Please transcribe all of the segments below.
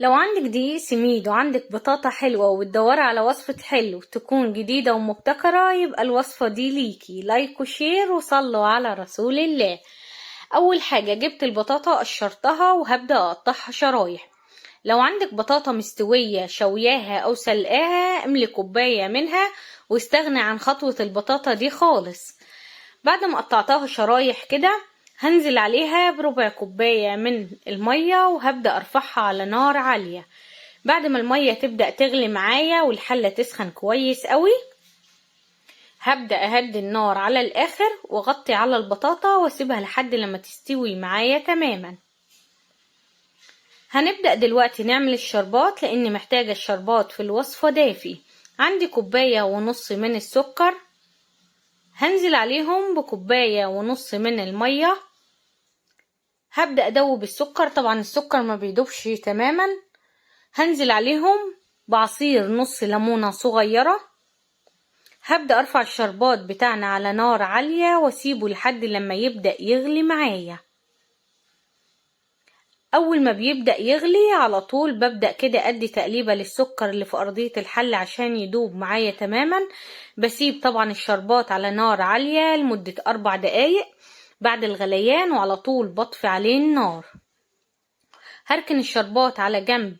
لو عندك دقيق سميد وعندك بطاطا حلوة وبتدوري على وصفة حلو تكون جديدة ومبتكرة، يبقى الوصفة دي ليكي. لايك وشير وصلوا على رسول الله. اول حاجة جبت البطاطا قشرتها وهبدأ اقطعها شرايح. لو عندك بطاطا مستوية شوياها او سلقاها املي كوباية منها واستغني عن خطوة البطاطا دي خالص. بعد ما قطعتها شرايح كده هنزل عليها بربع كوباية من المية وهبدأ ارفعها على نار عالية. بعد ما المية تبدأ تغلي معايا والحلة تسخن كويس قوي هبدأ اهدي النار على الاخر واغطي على البطاطا واسيبها لحد لما تستوي معايا تماما. هنبدأ دلوقتي نعمل الشربات لاني محتاجة الشربات في الوصفة دافي. عندي كوباية ونص من السكر، هنزل عليهم بكوباية ونص من المية. هبدأ ادوب السكر، طبعا السكر ما بيدوبش تماما. هنزل عليهم بعصير نص ليمونة صغيرة. هبدأ ارفع الشربات بتاعنا على نار عالية واسيبه لحد لما يبدأ يغلي معايا. اول ما بيبدأ يغلي على طول ببدأ كده ادي تقليبة للسكر اللي في ارضية الحل عشان يدوب معايا تماما. بسيب طبعا الشربات على نار عالية لمدة 4 دقايق بعد الغليان وعلى طول بطفي عليه النار. هركن الشربات على جنب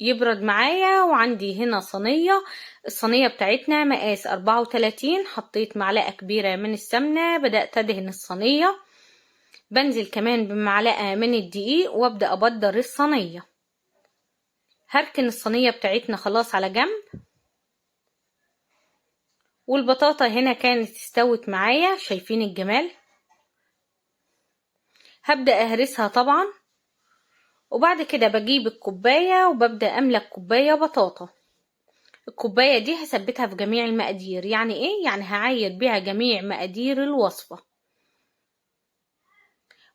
يبرد معايا. وعندي هنا صينية، الصينية بتاعتنا مقاس 34. حطيت معلقة كبيرة من السمنة، بدأت ادهن الصينية. بنزل كمان بمعلقة من الدقيق وابدأ ابدر الصينية. هركن الصينية بتاعتنا خلاص على جنب. والبطاطا هنا كانت استوت معايا، شايفين الجمال. هبدأ اهرسها طبعا. وبعد كده بجيب الكوباية وببدأ املى كوباية بطاطا. الكوباية دي هثبتها في جميع المقادير. يعني ايه؟ يعني هعاير بيها جميع مقادير الوصفة.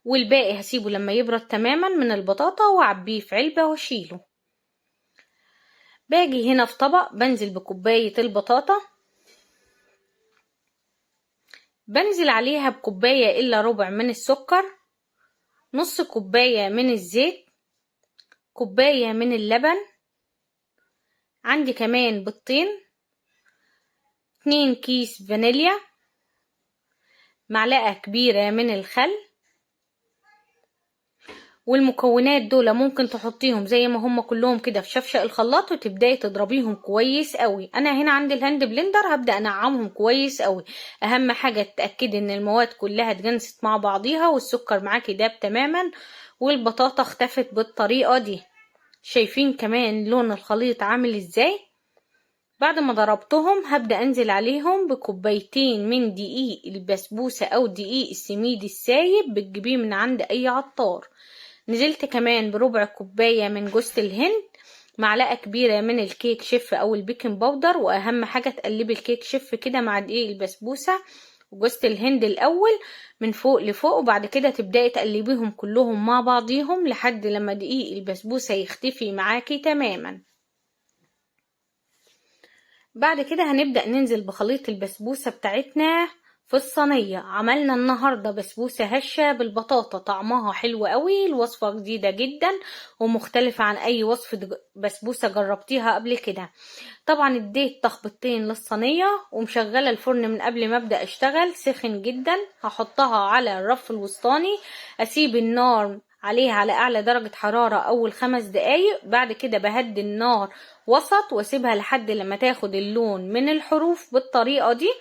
والباقي هسيبه لما يبرد تماما من البطاطا واعبيه في علبة واشيله. باجي هنا في طبق بنزل بكوباية البطاطا، بنزل عليها بكوباية الا ربع من السكر، نص كوباية من الزيت، كوباية من اللبن، عندي كمان بيضتين، 2 كيس فانيليا، معلقة كبيرة من الخل. والمكونات دول ممكن تحطيهم زي ما هم كلهم كده في شفشق الخلاط وتبداي تضربيهم كويس قوي. انا هنا عندي الهاند بلندر هبدا انعمهم كويس قوي. اهم حاجه تتاكدي ان المواد كلها اتجانست مع بعضيها والسكر معاكي داب تماما والبطاطا اختفت بالطريقه دي. شايفين كمان لون الخليط عامل ازاي؟ بعد ما ضربتهم هبدا انزل عليهم بكوبايتين من دقيق البسبوسه او دقيق السميد السايب، بتجيبيه من عند اي عطار. نزلت كمان بربع كوباية من جوز الهند، معلقة كبيرة من الكيك شيف او البيكنج باودر. واهم حاجة تقلبي الكيك شيف كده مع دقيق البسبوسة وجوز الهند الاول من فوق لفوق، وبعد كده تبدأي تقلبيهم كلهم مع بعضيهم لحد لما دقيق البسبوسة يختفي معاكي تماما. بعد كده هنبدأ ننزل بخليط البسبوسة بتاعتنا في الصينية. عملنا النهاردة بسبوسة هشة بالبطاطا، طعمها حلو قوي. الوصفة جديدة جدا ومختلفة عن اي وصفة بسبوسة جربتيها قبل كده. طبعا اديت تخبطتين للصينية ومشغلة الفرن من قبل ما ابدأ اشتغل، سخن جدا. هحطها على الرف الوسطاني، اسيب النار عليها على اعلى درجة حرارة اول 5 دقايق. بعد كده بهدي النار وسط واسيبها لحد لما تاخد اللون من الحروف بالطريقة دي.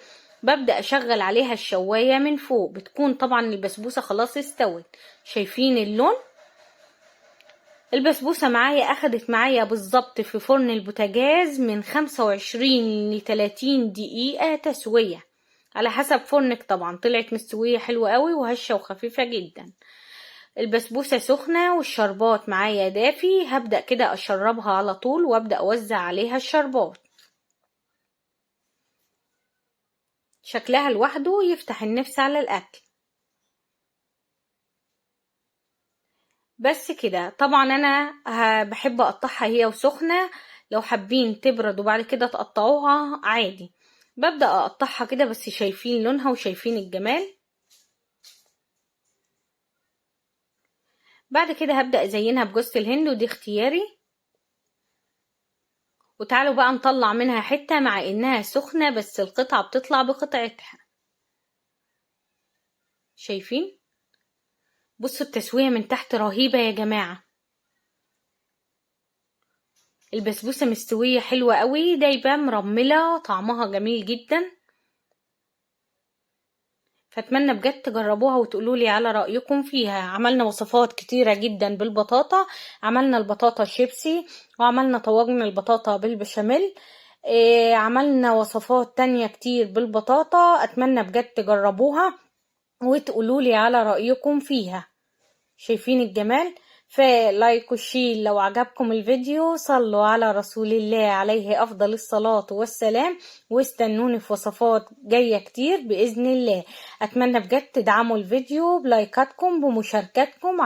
ببدأ اشغل عليها الشواية من فوق، بتكون طبعا البسبوسة خلاص استوت. شايفين اللون؟ البسبوسة معايا اخدت معايا بالظبط في فرن البوتاجاز من 25 ل 30 دقيقة تسوية على حسب فرنك. طبعا طلعت مستوية حلوة قوي وهشة وخفيفة جدا. البسبوسة سخنة والشربات معايا دافي. هبدأ كده اشربها على طول وابدأ اوزع عليها الشربات. شكلها لوحده يفتح النفس على الاكل. بس كده. طبعا انا بحب اقطعها هي وسخنة، لو حابين تبرد وبعد كده تقطعوها عادي. ببدأ اقطعها كده بس شايفين لونها وشايفين الجمال. بعد كده هبدأ ازينها بجوز الهند ودي اختياري. وتعالوا بقى نطلع منها حتة مع انها سخنة، بس القطعة بتطلع بقطعتها. شايفين؟ بصوا التسوية من تحت رهيبة يا جماعة. البسبوسة مستوية حلوة قوي، دايبة مرملة، طعمها جميل جدا. فاتمنى بجد تجربوها وتقولولي على رأيكم فيها. عملنا وصفات كتيرة جدا بالبطاطا، عملنا البطاطا شيبسي، وعملنا طواجن البطاطا بالبشاميل، عملنا وصفات تانية كتير بالبطاطا. اتمنى بجد تجربوها وتقولولي على رأيكم فيها. شايفين الجمال؟ فلايك وشير لو عجبكم الفيديو. صلوا على رسول الله عليه أفضل الصلاة والسلام، واستنوني في وصفات جاية كتير بإذن الله. أتمنى بجد تدعموا الفيديو بلايكاتكم بمشاركاتكم.